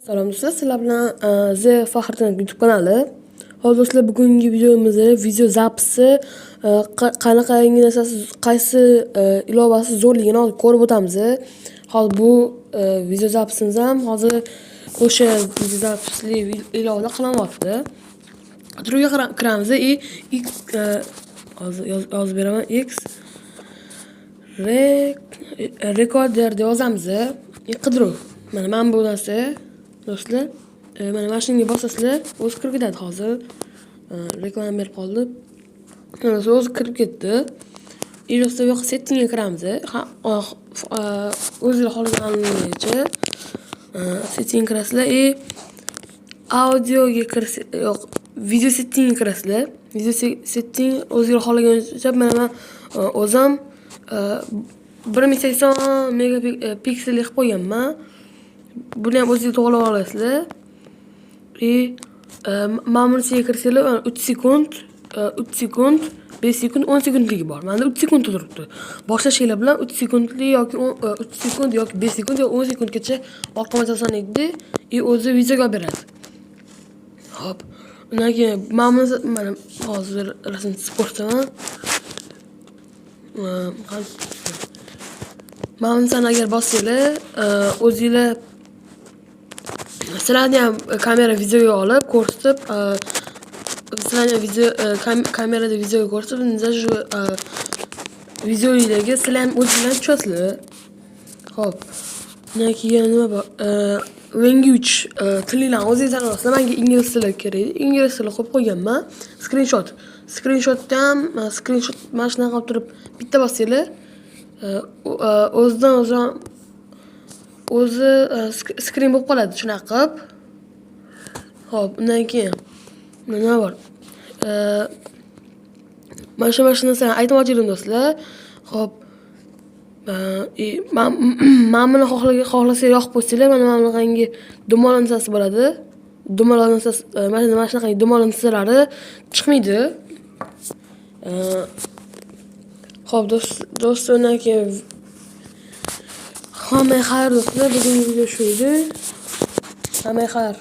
Salom do'stlar, sizlar bilan Z Faxriddinov YouTube kanali. Hozir do'stlar, bugungi videomizda video zapisi qanaqangi narsasi, qaysi ilovasi zo'rligini hozir ko'rib o'tamiz. Hozir bu video zapisimiz ham hozir o'sha video zapisli ilovada qilyapti. Qidiruvga kiramiz. Hozir yozib beraman. X rekorder deb yozamiz. Qidiruv. Mana bu narsa do'stlar, mana mashinaga bosasizlar, o'zi kirib ketadi hozir. Reklama berib qoldi. Mana o'zi kirib ketdi. Do'stlar, bu yoqqa settingga kiramiz. O'zingizlar xohlaganingizcha settingga kirasizlar. Audioga kirasizlar, yo'q, video settingga kirasizlar. Video setting o'zingizlar xohlaganingizcha mana o'zim 1080 megapikselli qilib qo'yganman. Buni ham o'zingiz to'g'rilab olasizlar. Ma'muriyatga kirsanglar 3 sekund, 5 sekund, 10 sekundligi bor. Menda 3 sekund turibdi. Boshqa sheylar bilan 3 sekundli yoki 3 sekund yoki 5 sekund yoki 10 sekundgacha orqama taslanadi, o'zi videoga olib beradi. Xo'p. Undan keyin mana hozir rasm ko'rsataman. Mana agar bossanglar, o'zingizlar sizlarni ham kamera videoga olib ko'rsatib, sizlarni video kamerada videoga ko'rsatib, shu videoyingizdagi sizlar ham o'zingizlar tushasizlar. Xo'p. Undan keyin nima bor? Language tilinglarni o'zingiz tanlaysiz. Menga ingliz tili kerak. Ingliz tili qo'yib qo'yganman. Screenshotda ham screenshot mana shunaqa qilib turib bitta bossanglar, o'zi screen bo'lib qoladi shunaqa qilib. Xo'p, undan keyin nima bor? Mana shu narsani aytib o'tdim do'stlar. Xo'p. Men buni xohlasangiz yoqib qo'ysanglar, mana bunaqangi dumalonisasi bo'ladi. Dumalonisasi, mana shunaqangi dumalonissalari chiqmaydi. Xo'p, do'stlar, undan keyin hammaga xayr do'stlar. Bugungi video shu edi. Hammaga xayr.